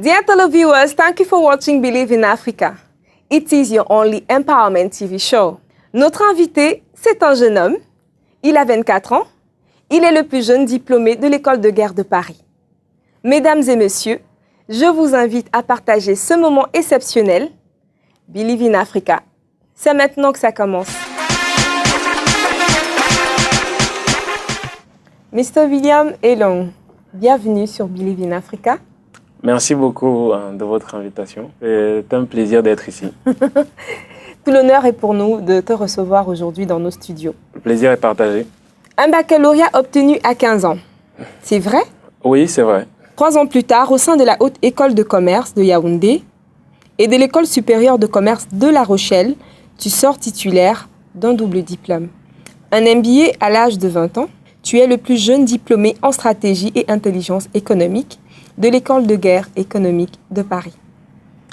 Dear televiewers, thank you for watching Believe in Africa. It is your only empowerment TV show. Notre invité, c'est un jeune homme. Il a 24 ans. Il est le plus jeune diplômé de l'école de guerre de Paris. Mesdames et messieurs, je vous invite à partager ce moment exceptionnel. Believe in Africa. C'est maintenant que ça commence. Mr. William Elong, bienvenue sur Believe in Africa. Merci beaucoup de votre invitation. C'est un plaisir d'être ici. Tout l'honneur est pour nous de te recevoir aujourd'hui dans nos studios. Le plaisir est partagé. Un baccalauréat obtenu à 15 ans. C'est vrai? Oui, c'est vrai. 3 ans plus tard, au sein de la Haute École de Commerce de Yaoundé et de l'École supérieure de commerce de La Rochelle, tu sors titulaire d'un double diplôme. Un MBA à l'âge de 20 ans. Tu es le plus jeune diplômé en stratégie et intelligence économique de l'École de guerre économique de Paris.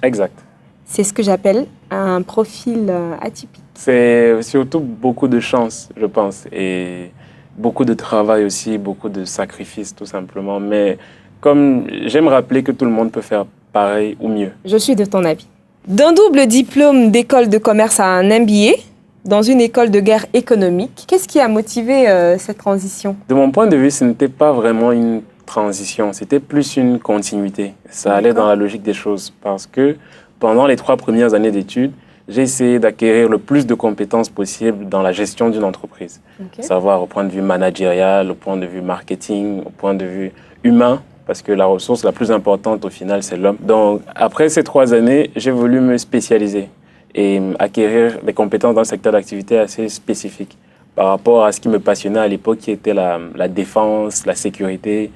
Exact. C'est ce que j'appelle un profil atypique. C'est surtout beaucoup de chance, je pense, et beaucoup de travail aussi, beaucoup de sacrifices tout simplement. Mais comme j'aime rappeler que tout le monde peut faire pareil ou mieux. Je suis de ton avis. D'un double diplôme d'école de commerce à un MBA, dans une école de guerre économique, qu'est-ce qui a motivé cette transition? De mon point de vue, ce n'était pas vraiment une transition, c'était plus une continuité. Ça allait dans la logique des choses parce que pendant les 3 premières années d'études, j'ai essayé d'acquérir le plus de compétences possibles dans la gestion d'une entreprise. Savoir au point de vue managérial, au point de vue marketing, au point de vue humain, parce que la ressource la plus importante au final, c'est l'homme. Donc, après ces 3 années, j'ai voulu me spécialiser et acquérir des compétences dans un secteur d'activité assez spécifique par rapport à ce qui me passionnait à l'époque, qui était la défense, la sécurité,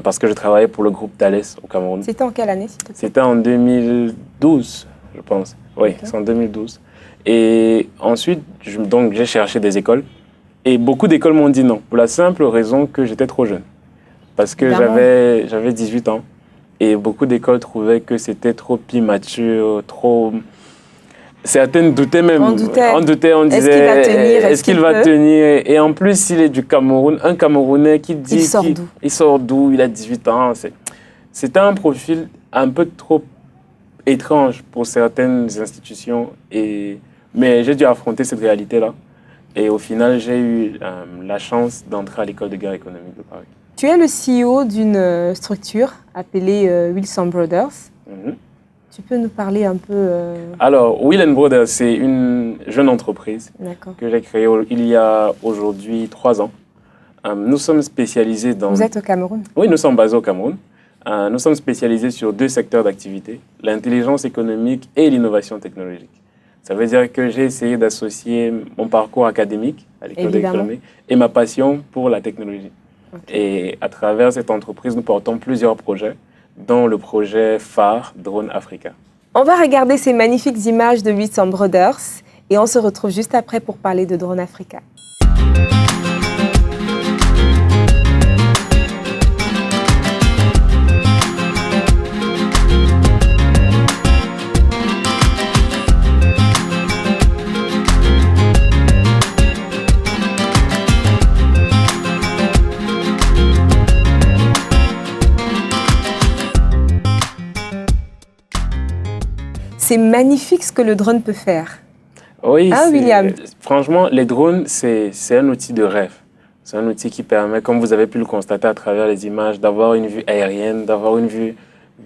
parce que je travaillais pour le groupe Thales au Cameroun. C'était en quelle année? C'était en 2012, je pense. Oui, c'est en 2012. Et ensuite, j'ai cherché des écoles. Et beaucoup d'écoles m'ont dit non, pour la simple raison que j'étais trop jeune. Parce que j'avais 18 ans. Et beaucoup d'écoles trouvaient que c'était trop immature, trop... Certaines doutaient même. On disait, est-ce qu'il va tenir? Et en plus, il est du Cameroun. Un Camerounais qui dit... Il sort d'où? Il a 18 ans. C'était un profil un peu trop étrange pour certaines institutions. Mais j'ai dû affronter cette réalité-là. Et au final, j'ai eu la chance d'entrer à l'école de guerre économique de Paris. Tu es le CEO d'une structure appelée Wilson Brothers. Tu peux nous parler un peu Alors, Will & Brothers, c'est une jeune entreprise que j'ai créée il y a aujourd'hui 3 ans. Nous sommes spécialisés dans... Vous êtes au Cameroun? Oui, nous sommes basés au Cameroun. Nous sommes spécialisés sur 2 secteurs d'activité, l'intelligence économique et l'innovation technologique. Ça veut dire que j'ai essayé d'associer mon parcours académique à l'école d'économie et ma passion pour la technologie. Et à travers cette entreprise, nous portons plusieurs projets, dont le projet phare Drone Africa. On va regarder ces magnifiques images de Wilson Brothers et on se retrouve juste après pour parler de Drone Africa. C'est magnifique ce que le drone peut faire. Oui, William? Franchement, les drones, c'est un outil de rêve. C'est un outil qui permet, comme vous avez pu le constater à travers les images, d'avoir une vue aérienne, d'avoir une vue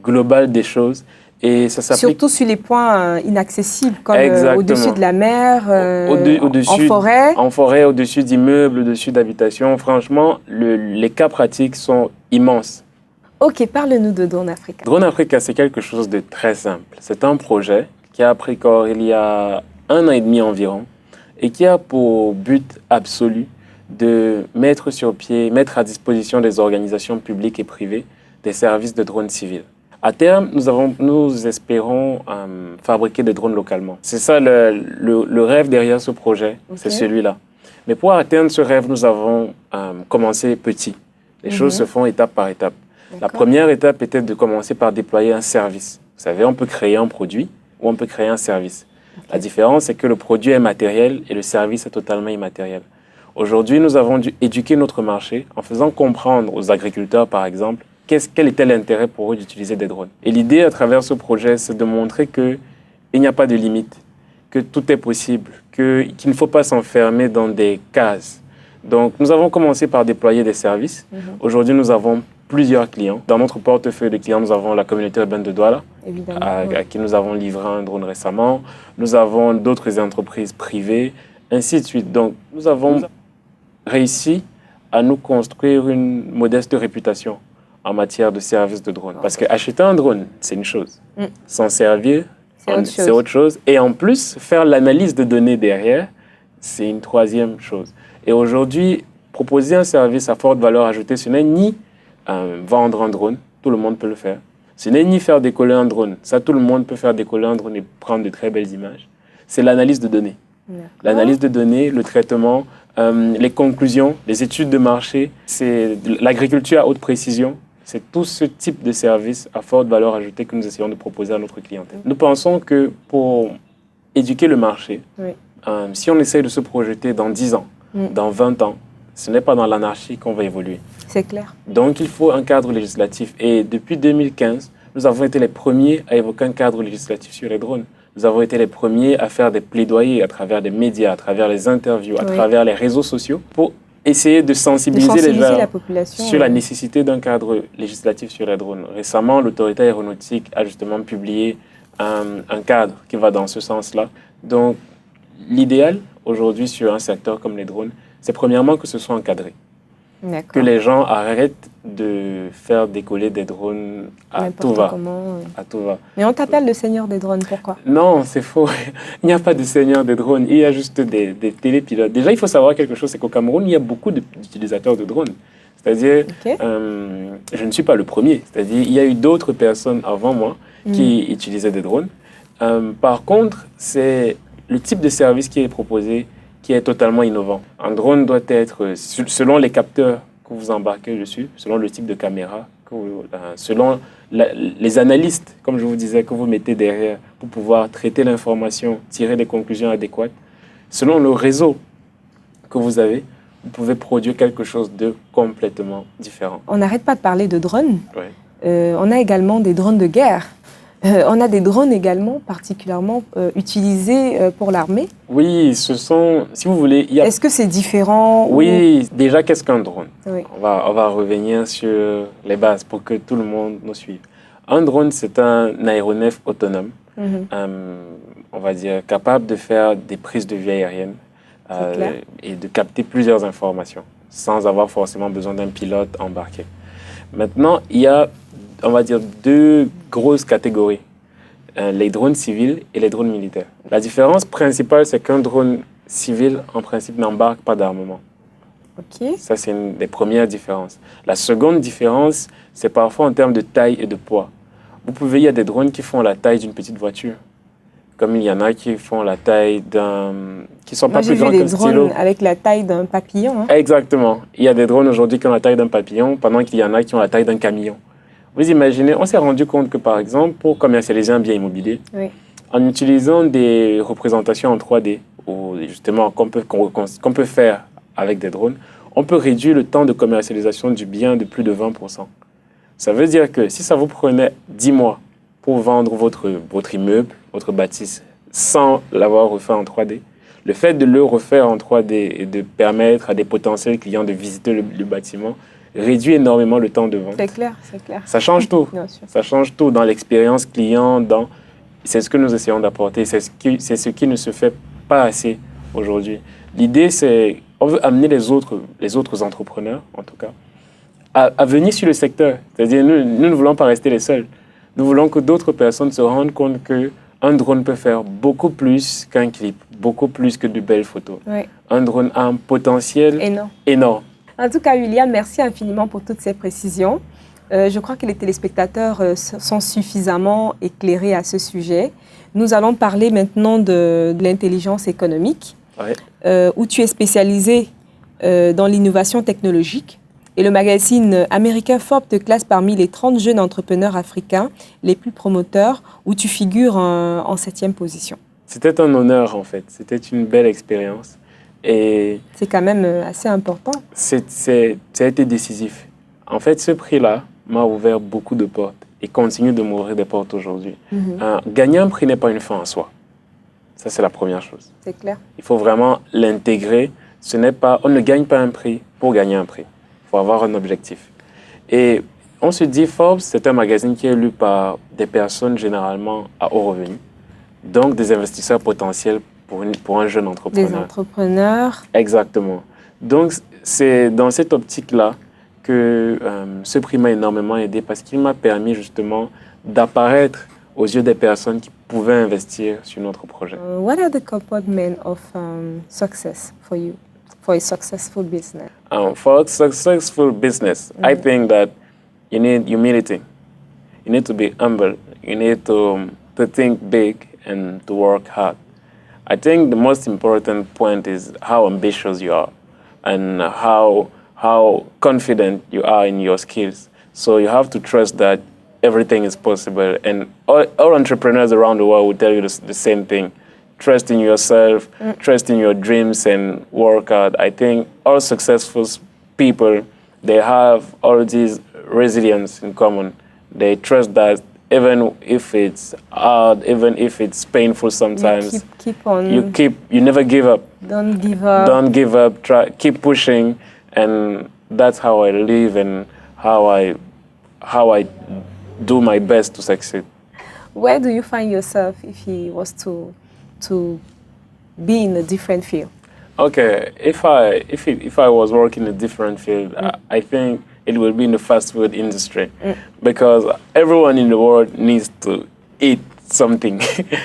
globale des choses. Et ça s'applique... Surtout sur les points inaccessibles, comme au-dessus de la mer, en forêt. En forêt, au-dessus d'immeubles, au-dessus d'habitations. Franchement, les cas pratiques sont immenses. Ok, parle-nous de Drone Africa. Drone Africa, c'est quelque chose de très simple. C'est un projet qui a pris corps il y a 1 an et demi environ et qui a pour but absolu de mettre sur pied, mettre à disposition des organisations publiques et privées des services de drones civils. À terme, nous espérons fabriquer des drones localement. C'est ça le rêve derrière ce projet, c'est celui-là. Mais pour atteindre ce rêve, nous avons commencé petit. Les choses se font étape par étape. La première étape était de commencer par déployer un service. Vous savez, on peut créer un produit ou on peut créer un service. La différence, c'est que le produit est matériel et le service est totalement immatériel. Aujourd'hui, nous avons dû éduquer notre marché en faisant comprendre aux agriculteurs, par exemple, quel était l'intérêt pour eux d'utiliser des drones. Et l'idée à travers ce projet, c'est de montrer qu'il n'y a pas de limite, que tout est possible, qu'il ne faut pas s'enfermer dans des cases. Donc, nous avons commencé par déployer des services. Aujourd'hui, nous avons plusieurs clients. Dans notre portefeuille de clients, nous avons la communauté urbaine de Douala, à qui nous avons livré un drone récemment. Nous avons d'autres entreprises privées, ainsi de suite. Donc, nous avons réussi à nous construire une modeste réputation en matière de services de drone. Parce qu'acheter un drone, c'est une chose. S'en servir, c'est autre chose. Et en plus, faire l'analyse de données derrière, c'est une troisième chose. Et aujourd'hui, proposer un service à forte valeur ajoutée, ce n'est ni vendre un drone, tout le monde peut le faire. Ce n'est ni faire décoller un drone, ça tout le monde peut faire décoller un drone et prendre de très belles images. C'est l'analyse de données. L'analyse de données, le traitement, les conclusions, les études de marché, c'est l'agriculture à haute précision. C'est tout ce type de service à forte valeur ajoutée que nous essayons de proposer à notre clientèle. Nous pensons que pour éduquer le marché, si on essaye de se projeter dans 10 ans, dans 20 ans, ce n'est pas dans l'anarchie qu'on va évoluer. C'est clair. Donc, il faut un cadre législatif. Et depuis 2015, nous avons été les premiers à évoquer un cadre législatif sur les drones. Nous avons été les premiers à faire des plaidoyers à travers des médias, à travers les interviews, à travers les réseaux sociaux pour essayer de sensibiliser les gens la population sur la nécessité d'un cadre législatif sur les drones. Récemment, l'autorité aéronautique a justement publié un cadre qui va dans ce sens-là. Donc, l'idéal aujourd'hui sur un secteur comme les drones, c'est premièrement que ce soit encadré. Que les gens arrêtent de faire décoller des drones à tout va. À tout va. Mais on t'appelle le seigneur des drones, pourquoi? Non, c'est faux. Il n'y a pas de seigneur des drones. Il y a juste des télépilotes. Déjà, il faut savoir quelque chose, c'est qu'au Cameroun, il y a beaucoup d'utilisateurs de drones. C'est-à-dire, je ne suis pas le premier. C'est-à-dire, il y a eu d'autres personnes avant moi qui utilisaient des drones. Par contre, c'est le type de service qui est proposé qui est totalement innovant. Un drone doit être, selon les capteurs que vous embarquez dessus, selon le type de caméra, selon les analystes, comme je vous disais, que vous mettez derrière pour pouvoir traiter l'information, tirer des conclusions adéquates, selon le réseau que vous avez, vous pouvez produire quelque chose de complètement différent. On n'arrête pas de parler de drones. On a également des drones de guerre. On a des drones également particulièrement utilisés pour l'armée. Oui, ce sont, si vous voulez... Est-ce que c'est différent? Oui, déjà, qu'est-ce qu'un drone? On va revenir sur les bases pour que tout le monde nous suive. Un drone, c'est un aéronef autonome, on va dire, capable de faire des prises de vue aériennes et de capter plusieurs informations sans avoir forcément besoin d'un pilote embarqué. Maintenant, il y a, on va dire, deux grosses catégories, les drones civils et les drones militaires. La différence principale, c'est qu'un drone civil, en principe, n'embarque pas d'armement. Ça, c'est une des premières différences. La seconde différence, c'est parfois en termes de taille et de poids. Il y a des drones qui font la taille d'une petite voiture, comme il y en a qui font la taille qui sont pas plus grands qu'un stylo. J'ai vu des drones avec la taille d'un papillon. Exactement. Il y a des drones aujourd'hui qui ont la taille d'un papillon, pendant qu'il y en a qui ont la taille d'un camion. Vous imaginez, on s'est rendu compte que, par exemple, pour commercialiser un bien immobilier, en utilisant des représentations en 3D, ou justement qu'on peut faire avec des drones, on peut réduire le temps de commercialisation du bien de plus de 20%. Ça veut dire que si ça vous prenait 10 mois pour vendre votre immeuble, votre bâtisse, sans l'avoir refait en 3D, le fait de le refaire en 3D et de permettre à des potentiels clients de visiter le bâtiment réduit énormément le temps de vente. C'est clair, c'est clair. Ça change tout. Ça change tout dans l'expérience client. C'est ce que nous essayons d'apporter. C'est ce qui ne se fait pas assez aujourd'hui. L'idée, c'est on veut amener les autres entrepreneurs, en tout cas, à venir sur le secteur. C'est-à-dire, nous ne voulons pas rester les seuls. Nous voulons que d'autres personnes se rendent compte qu'un drone peut faire beaucoup plus qu'un clip, beaucoup plus que de belles photos. Un drone a un potentiel énorme. En tout cas, William, merci infiniment pour toutes ces précisions. Je crois que les téléspectateurs sont suffisamment éclairés à ce sujet. Nous allons parler maintenant de l'intelligence économique, où tu es spécialisé dans l'innovation technologique. Et le magazine américain Forbes te classe parmi les 30 jeunes entrepreneurs africains les plus promoteurs, où tu figures en 7e position. C'était un honneur, en fait. C'était une belle expérience. Et c'est quand même assez important. Ça a été décisif. En fait, ce prix-là m'a ouvert beaucoup de portes et continue de m'ouvrir des portes aujourd'hui. Gagner un prix n'est pas une fin en soi. Ça, c'est la première chose. C'est clair. Il faut vraiment l'intégrer. On ne gagne pas un prix pour gagner un prix. Il faut avoir un objectif. Et on se dit, Forbes, c'est un magazine qui est lu par des personnes généralement à haut revenu, donc des investisseurs potentiels pour un jeune entrepreneur. Des entrepreneurs. Exactement. Donc, c'est dans cette optique-là que ce prix m'a énormément aidé parce qu'il m'a permis justement d'apparaître aux yeux des personnes qui pouvaient investir sur notre projet. What are the components of success for you, for a successful business? For a successful business, I think that you need humility. You need to be humble. You need to think big and to work hard. I think the most important point is how ambitious you are and how confident you are in your skills. So you have to trust that everything is possible. And all entrepreneurs around the world will tell you the same thing. Trust in yourself, trust in your dreams and work hard. I think all successful people, they have all these resilience in common. They trust that even if it's hard, even if it's painful sometimes, keep on. You never give up. Don't give up. Don't give up. Keep pushing, and that's how I live and how I do my best to succeed. Where do you find yourself if you was to be in a different field? Okay, if I was working in a different field, I think it will be in the fast food industry because everyone in the world needs to eat something.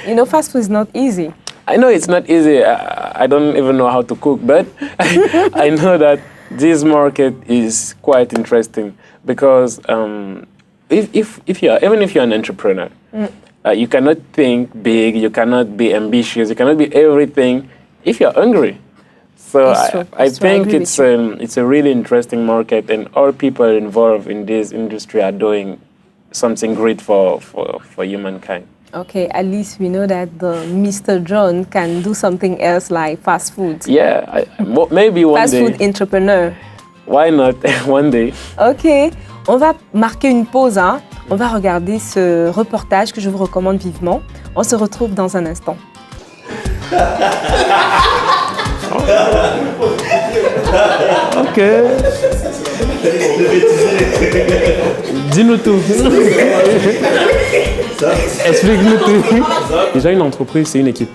You know, fast food is not easy. I know it's not easy. I don't even know how to cook, but I know that this market is quite interesting because if you're an entrepreneur, you cannot think big, you cannot be ambitious, you cannot be everything if you're hungry. So I think it's a really interesting market, and all people involved in this industry are doing something great for humankind. Okay, at least we know that the Mr. John can do something else like fast food. Yeah, maybe one day. Fast food entrepreneur. Why not one day? Ok, on va marquer une pause. Hein. On va regarder ce reportage que je vous recommande vivement. On se retrouve dans un instant. Ok. Dis-nous tout. Explique-nous tout. Déjà, une entreprise, c'est une équipe.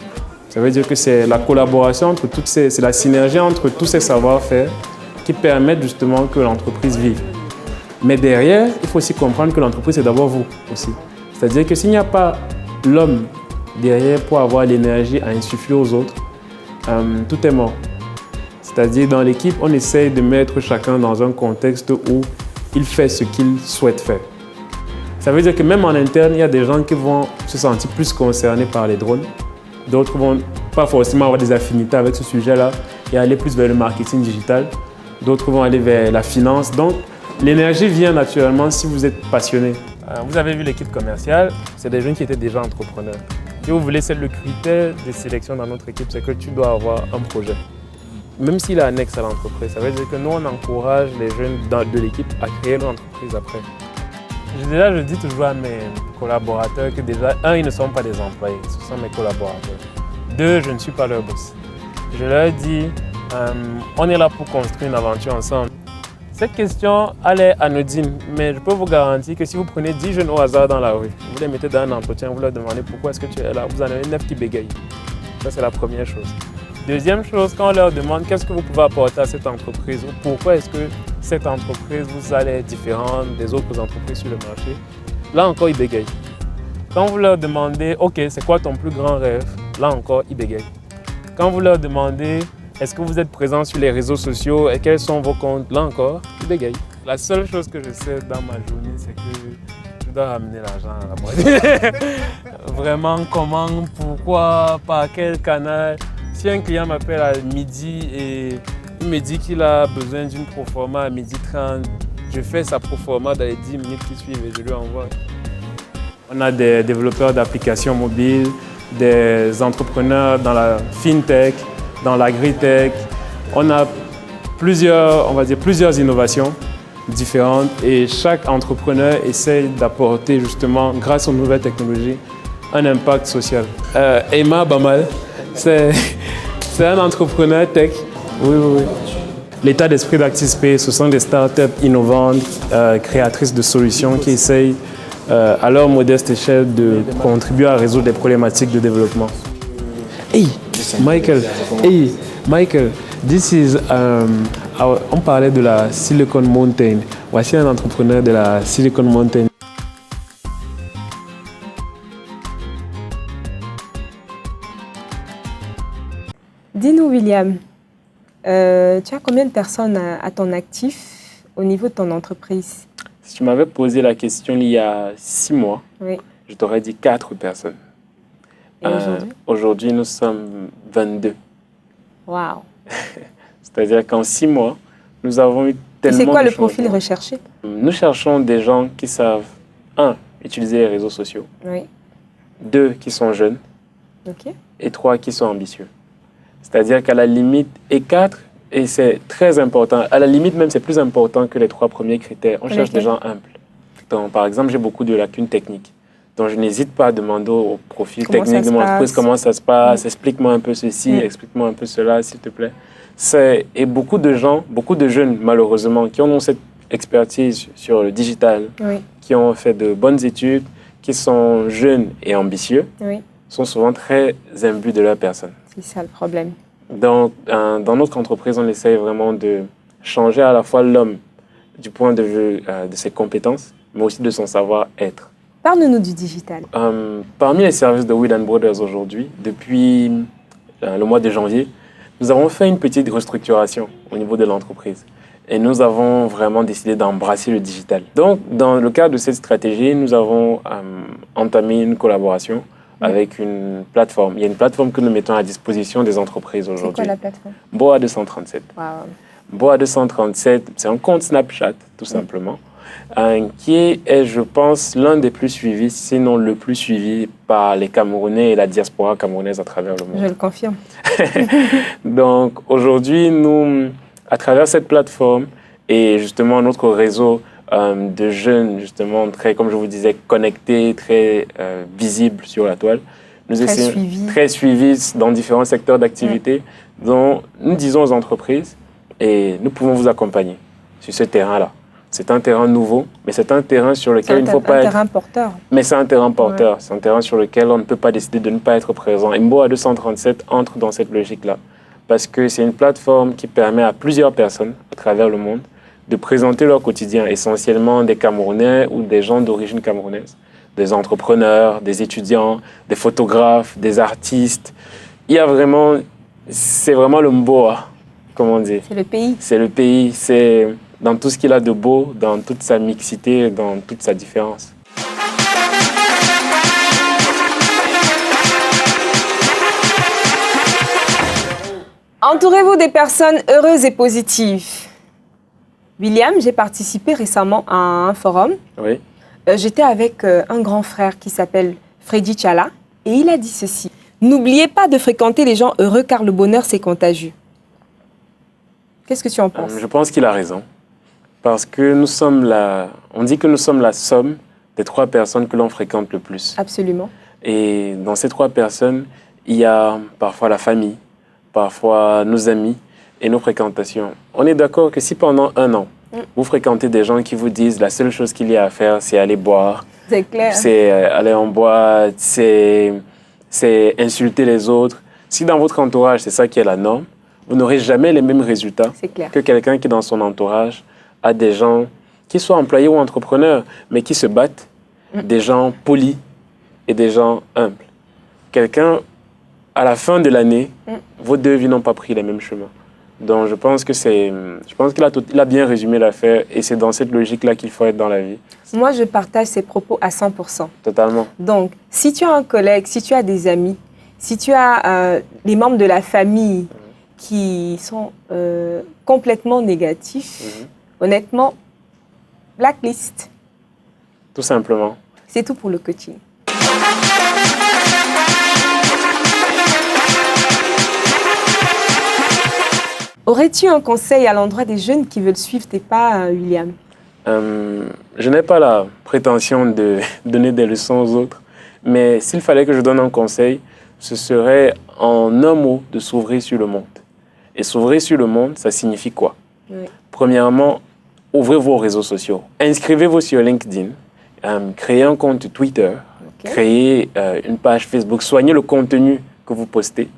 Ça veut dire que c'est la collaboration entre c'est la synergie entre tous ces savoir-faire qui permettent justement que l'entreprise vive. Mais derrière, il faut aussi comprendre que l'entreprise, c'est d'abord vous aussi. C'est-à-dire que s'il n'y a pas l'homme derrière pour avoir l'énergie à insuffler aux autres, tout est mort. C'est-à-dire, dans l'équipe, on essaye de mettre chacun dans un contexte où il fait ce qu'il souhaite faire. Ça veut dire que même en interne, il y a des gens qui vont se sentir plus concernés par les drones. D'autres vont pas forcément avoir des affinités avec ce sujet-là et aller plus vers le marketing digital. D'autres vont aller vers la finance. Donc, l'énergie vient naturellement si vous êtes passionné. Vous avez vu l'équipe commerciale, c'est des jeunes qui étaient déjà entrepreneurs. Si vous voulez, c'est le critère de sélection dans notre équipe, c'est que tu dois avoir un projet. Même s'il est annexe à l'entreprise, ça veut dire que nous, on encourage les jeunes de l'équipe à créer leur entreprise après. Déjà, je dis toujours à mes collaborateurs que déjà, ils ne sont pas des employés, ce sont mes collaborateurs. 2, je ne suis pas leur boss. Je leur dis, on est là pour construire une aventure ensemble. Cette question, elle est anodine, mais je peux vous garantir que si vous prenez 10 jeunes au hasard dans la rue, vous les mettez dans un entretien, vous leur demandez pourquoi est-ce que tu es là, vous en avez 9 qui bégayent. Ça, c'est la première chose. Deuxième chose, quand on leur demande qu'est-ce que vous pouvez apporter à cette entreprise ou pourquoi est-ce que cette entreprise vous allez être différente des autres entreprises sur le marché, là encore, ils bégayent. Quand vous leur demandez, OK, c'est quoi ton plus grand rêve? Là encore, ils bégayent. Quand vous leur demandez, est-ce que vous êtes présent sur les réseaux sociaux et quels sont vos comptes? Là encore, ils bégayent. La seule chose que je sais dans ma journée, c'est que je dois ramener l'argent à la boîte. Vraiment, comment, pourquoi, par quel canal? Si un client m'appelle à midi et il me dit qu'il a besoin d'une proforma à 12h30, je fais sa proforma dans les 10 minutes qui suivent et je lui envoie. On a des développeurs d'applications mobiles, des entrepreneurs dans la fintech, dans l'agritech. On a plusieurs innovations. différentes et chaque entrepreneur essaie d'apporter justement, grâce aux nouvelles technologies, un impact social. Emma Bamal, c'est un entrepreneur tech. Oui, oui, oui. L'état d'esprit d'Actispace, ce sont des startups innovantes, créatrices de solutions qui essayent à leur modeste échelle de contribuer à résoudre des problématiques de développement. Hey, Michael, this is, on parlait de la Silicon Mountain. Voici un entrepreneur de la Silicon Mountain. Dis-nous, William, tu as combien de personnes à ton actif au niveau de ton entreprise? Si tu m'avais posé la question il y a 6 mois, Oui. je t'aurais dit 4 personnes. Et aujourd'hui? Aujourd'hui, nous sommes 22. Waouh! C'est-à-dire qu'en 6 mois, nous avons eu tellement de C'est quoi le changements. profil recherché? Nous cherchons des gens qui savent, 1, utiliser les réseaux sociaux, Oui. 2, qui sont jeunes, OK. et 3, qui sont ambitieux. C'est-à-dire qu'à la limite, et 4, et c'est très important, à la limite même c'est plus important que les 3 premiers critères, on cherche des gens humbles. Donc, par exemple, j'ai beaucoup de lacunes techniques. Donc je n'hésite pas à demander au profil technique de mon entreprise comment ça se passe, explique-moi un peu ceci, explique-moi un peu cela, s'il te plaît. Et beaucoup de gens, beaucoup de jeunes malheureusement, qui ont cette expertise sur le digital, qui ont fait de bonnes études, qui sont jeunes et ambitieux, sont souvent très imbus de leur personne. C'est ça le problème. Dans notre entreprise, on essaye vraiment de changer à la fois l'homme du point de vue de ses compétences, mais aussi de son savoir-être. Parle-nous du digital. Parmi les services de Weed & Brothers aujourd'hui, depuis le mois de janvier, nous avons fait une petite restructuration au niveau de l'entreprise. Et nous avons vraiment décidé d'embrasser le digital. Donc, dans le cadre de cette stratégie, nous avons entamé une collaboration avec une plateforme. Il y a une plateforme que nous mettons à disposition des entreprises aujourd'hui. C'est quoi la plateforme? Boa 237. Wow. Boa 237, c'est un compte Snapchat, tout simplement, qui est, je pense, l'un des plus suivis, sinon le plus suivi par les Camerounais et la diaspora camerounaise à travers le monde. Je le confirme. Donc, aujourd'hui, nous, à travers cette plateforme et justement notre réseau de jeunes, justement, très, comme je vous disais, connectés, très visibles sur la toile, nous essayons, très suivis dans différents secteurs d'activité, dont nous disons aux entreprises, et nous pouvons vous accompagner sur ce terrain-là. C'est un terrain nouveau, mais c'est un terrain sur lequel il ne faut pas être... C'est un terrain porteur. Mais c'est un terrain porteur. C'est un terrain sur lequel on ne peut pas décider de ne pas être présent. Et Boa 237 entre dans cette logique-là. Parce que c'est une plateforme qui permet à plusieurs personnes à travers le monde de présenter leur quotidien, essentiellement des Camerounais ou des gens d'origine camerounaise, des entrepreneurs, des étudiants, des photographes, des artistes. Il y a vraiment... C'est vraiment le Mboa, comme on dit. C'est le pays. C'est le pays, c'est dans tout ce qu'il a de beau, dans toute sa mixité, dans toute sa différence. Entourez-vous des personnes heureuses et positives. William, j'ai participé récemment à un forum. Oui. J'étais avec un grand frère qui s'appelle Freddy Chala et il a dit ceci. N'oubliez pas de fréquenter les gens heureux car le bonheur c'est contagieux. Qu'est-ce que tu en penses? Je pense qu'il a raison. Parce que nous sommes on dit que nous sommes la somme des 3 personnes que l'on fréquente le plus. Absolument. Et dans ces 3 personnes, il y a parfois la famille, parfois nos amis et nos fréquentations. On est d'accord que si pendant 1 an, vous fréquentez des gens qui vous disent la seule chose qu'il y a à faire, c'est aller boire, c'est clair, c'est aller en boîte, c'est insulter les autres. Si dans votre entourage, c'est ça qui est la norme, vous n'aurez jamais les mêmes résultats que quelqu'un qui, dans son entourage, a des gens qui soient employés ou entrepreneurs, mais qui se battent, des gens polis et des gens humbles. Quelqu'un, à la fin de l'année, vos 2 vies n'ont pas pris les mêmes chemins. Donc je pense qu'il a bien résumé l'affaire et c'est dans cette logique-là qu'il faut être dans la vie. Moi, je partage ses propos à 100%. Totalement. Donc, si tu as un collègue, si tu as des amis, si tu as les membres de la famille qui sont complètement négatifs, honnêtement, blacklist. Tout simplement. C'est tout pour le coaching. Aurais-tu un conseil à l'endroit des jeunes qui veulent suivre tes pas, William? Je n'ai pas la prétention de donner des leçons aux autres, mais s'il fallait que je donne un conseil, ce serait en un mot de s'ouvrir sur le monde. Et s'ouvrir sur le monde, ça signifie quoi? Oui. Premièrement, ouvrez vos réseaux sociaux. Inscrivez-vous sur LinkedIn, créez un compte Twitter, créez une page Facebook, soignez le contenu que vous postez,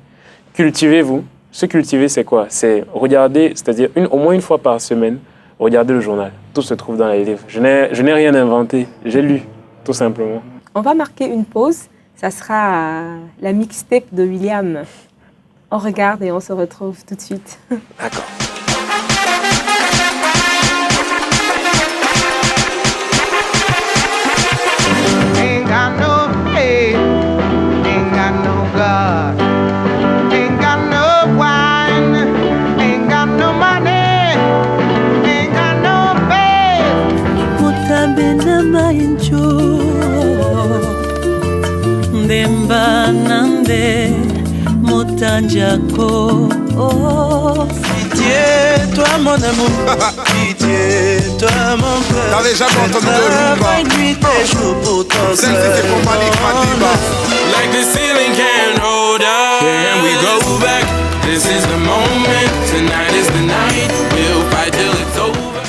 cultivez-vous. Se cultiver, c'est quoi? C'est regarder, c'est-à-dire au moins une fois par semaine, regarder le journal. Tout se trouve dans les livres. Je n'ai rien inventé, j'ai lu, tout simplement. On va marquer une pause. Ça sera la mixtape de William. On regarde et on se retrouve tout de suite. D'accord. Ain't got no head, ain't got no God, ain't got no wine, ain't got no money, ain't got no faith. Mutabena maincho, demba nande, mutanjako. Pitié, toi mon amour, pitié, toi mon cœur. T'avais jamais entendu de rumba. Celle qui était pour Malik Madiba. Like the ceiling can't hold us. Can we go back? This is the moment. Tonight is the night. We'll fight till it's over.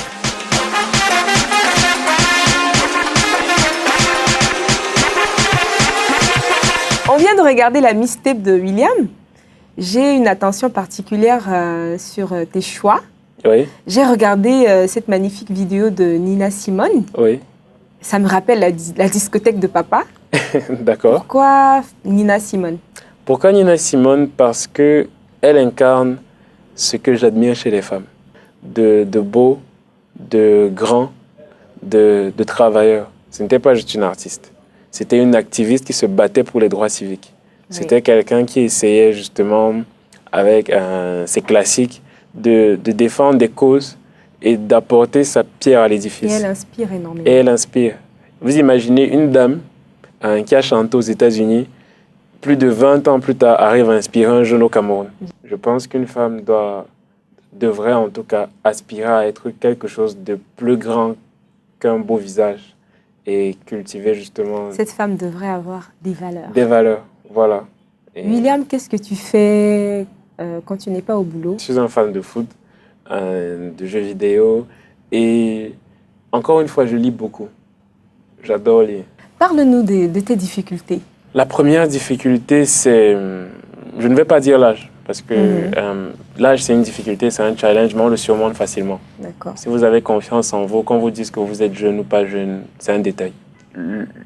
On vient de regarder la mixtape de William. J'ai une attention particulière sur tes choix. Oui. J'ai regardé cette magnifique vidéo de Nina Simone. Oui. Ça me rappelle la discothèque de papa. D'accord. Pourquoi Nina Simone? Pourquoi Nina Simone? Parce qu'elle incarne ce que j'admire chez les femmes. De beau, de grand, de travailleur. Ce n'était pas juste une artiste. C'était une activiste qui se battait pour les droits civiques. Oui. C'était quelqu'un qui essayait justement, avec ses classiques, de défendre des causes et d'apporter sa pierre à l'édifice. Et elle inspire énormément. Et elle inspire. Vous imaginez une dame qui a chanté aux États-Unis, plus de 20 ans plus tard, arrive à inspirer un jeune au Cameroun. Je pense qu'une femme devrait en tout cas aspirer à être quelque chose de plus grand qu'un beau visage et cultiver justement... Cette femme devrait avoir des valeurs. Des valeurs, voilà. Et William, qu'est-ce que tu fais quand tu n'es pas au boulot? Je suis un fan de foot, de jeux vidéo et encore une fois, je lis beaucoup. J'adore lire. Parle-nous de tes difficultés. La première difficulté, c'est... Je ne vais pas dire l'âge, parce que l'âge, c'est une difficulté, c'est un challenge, mais on le surmonte facilement. D'accord. Si vous avez confiance en vous, quand vous dites que vous êtes jeune ou pas jeune, c'est un détail.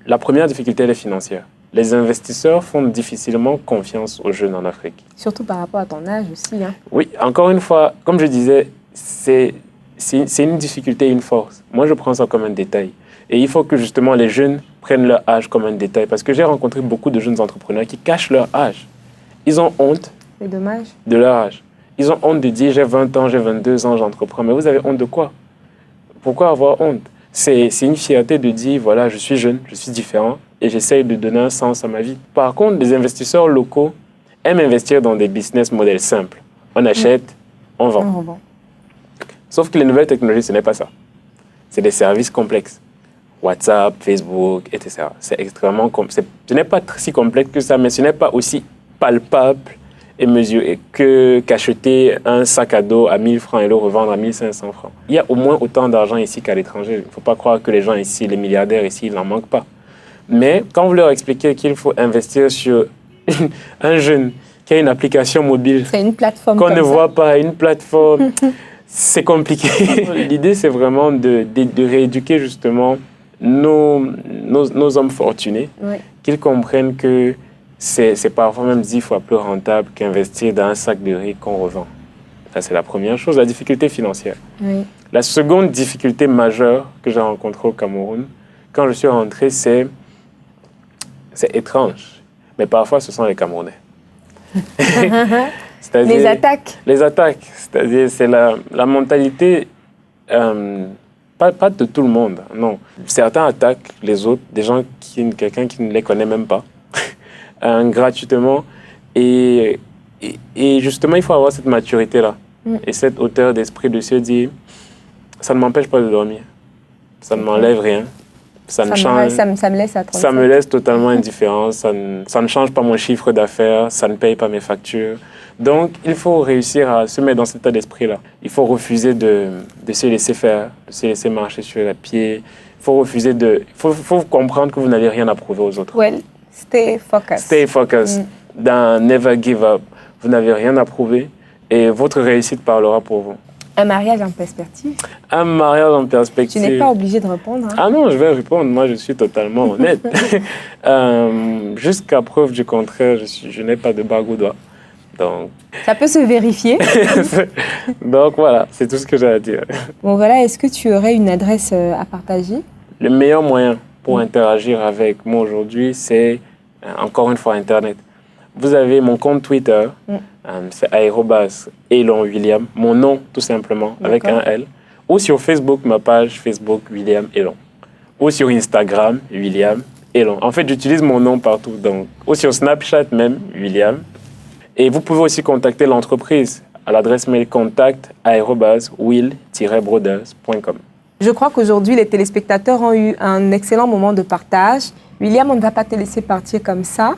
La première difficulté, elle est financière. Les investisseurs font difficilement confiance aux jeunes en Afrique. Surtout par rapport à ton âge aussi. Hein. Oui, encore une fois, comme je disais, c'est une difficulté et une force. Moi, je prends ça comme un détail. Et il faut que justement les jeunes prennent leur âge comme un détail. Parce que j'ai rencontré beaucoup de jeunes entrepreneurs qui cachent leur âge. Ils ont honte de leur âge. Ils ont honte de dire j'ai 20 ans, j'ai 22 ans, j'entreprends. Mais vous avez honte de quoi? Pourquoi avoir honte? C'est une fierté de dire voilà, je suis jeune, je suis différent et j'essaye de donner un sens à ma vie. Par contre, les investisseurs locaux aiment investir dans des business models simples. On achète, on vend. Sauf que les nouvelles technologies, ce n'est pas ça. C'est des services complexes. WhatsApp, Facebook, etc. C'est extrêmement complexe. Ce n'est pas si complexe que ça, mais ce n'est pas aussi palpable et mesuré qu'acheter un sac à dos à 1000 francs et le revendre à 1500 francs. Il y a au moins autant d'argent ici qu'à l'étranger. Il ne faut pas croire que les gens ici, les milliardaires ici, ils n'en manquent pas. Mais quand vous leur expliquez qu'il faut investir sur un jeune qui a une application mobile, c'est une plateforme qu'on ne voit pas, une plateforme, c'est compliqué. L'idée, c'est vraiment de rééduquer justement nos hommes fortunés, qu'ils comprennent que c'est parfois même 10 fois plus rentable qu'investir dans un sac de riz qu'on revend. Ça, c'est la première chose, la difficulté financière. Oui. La seconde difficulté majeure que j'ai rencontrée au Cameroun, quand je suis rentré, c'est étrange. Mais parfois, ce sont les Camerounais. Les attaques. Les attaques. C'est-à-dire, c'est la mentalité... Pas de tout le monde, non. Certains attaquent les autres, quelqu'un qui ne les connaît même pas, gratuitement. Et justement, il faut avoir cette maturité-là et cette hauteur d'esprit de se dire, ça ne m'empêche pas de dormir. Ça ne m'enlève rien. Ça me change. Ça me laisse à 37. Ça me laisse totalement indifférent. Ça ne change pas mon chiffre d'affaires. Ça ne paye pas mes factures. Donc, il faut réussir à se mettre dans cet état d'esprit-là. Il faut refuser de se laisser faire, de se laisser marcher sur les pieds. Il faut refuser de... Il faut comprendre que vous n'avez rien à prouver aux autres. Well, stay focused. Stay focused. Dans Never Give Up. Vous n'avez rien à prouver et votre réussite parlera pour vous. Un mariage en perspective? Un mariage en perspective. Tu n'es pas obligé de répondre. Hein? Ah non, je vais répondre. Moi, je suis totalement honnête. Jusqu'à preuve du contraire, je n'ai pas de bague au doigt. Donc... Ça peut se vérifier. Donc voilà, c'est tout ce que j'ai à dire. Bon voilà, est-ce que tu aurais une adresse à partager? Le meilleur moyen pour interagir avec moi aujourd'hui, c'est encore une fois Internet. Vous avez mon compte Twitter, c'est @ElonWilliam, mon nom tout simplement, avec un L. Ou sur Facebook, ma page Facebook William Elon. Ou sur Instagram, William Elon. En fait, j'utilise mon nom partout. Donc, ou sur Snapchat même, William. Et vous pouvez aussi contacter l'entreprise à l'adresse mail contact@will-brothers.com. Je crois qu'aujourd'hui, les téléspectateurs ont eu un excellent moment de partage. William, on ne va pas te laisser partir comme ça.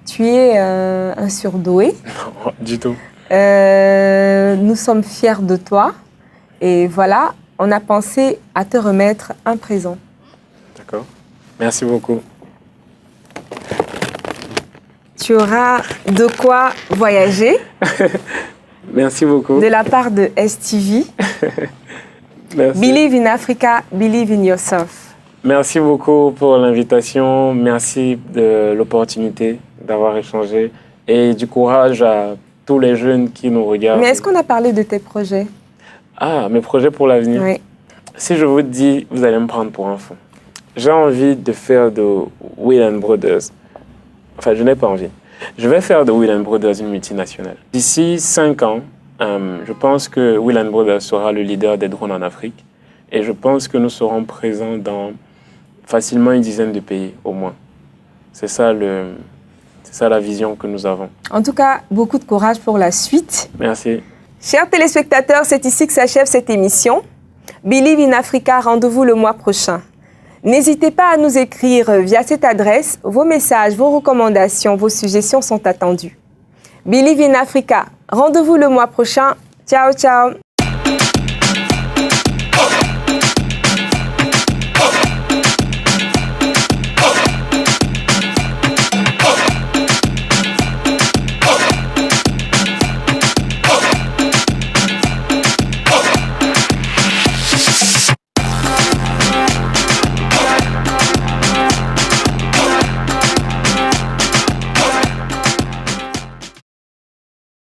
Tu es un surdoué. Non, du tout. Nous sommes fiers de toi. Et voilà, on a pensé à te remettre un présent. D'accord. Merci beaucoup. Tu auras de quoi voyager. Merci beaucoup. De la part de STV. Merci. Believe in Africa, believe in yourself. Merci beaucoup pour l'invitation. Merci de l'opportunité d'avoir échangé. Et du courage à tous les jeunes qui nous regardent. Mais est-ce qu'on a parlé de tes projets? Ah, mes projets pour l'avenir. Oui. Si je vous dis, vous allez me prendre pour un fou. J'ai envie de faire de Will & Brothers. Enfin, je n'ai pas envie. Je vais faire de Will & Brothers une multinationale. D'ici 5 ans, je pense que Will & Brothers sera le leader des drones en Afrique. Et je pense que nous serons présents dans facilement une dizaine de pays, au moins. C'est ça la vision que nous avons. En tout cas, beaucoup de courage pour la suite. Merci. Chers téléspectateurs, c'est ici que s'achève cette émission. Believe in Africa, rendez-vous le mois prochain. N'hésitez pas à nous écrire via cette adresse. Vos messages, vos recommandations, vos suggestions sont attendus. Believe in Africa, rendez-vous le mois prochain. Ciao, ciao.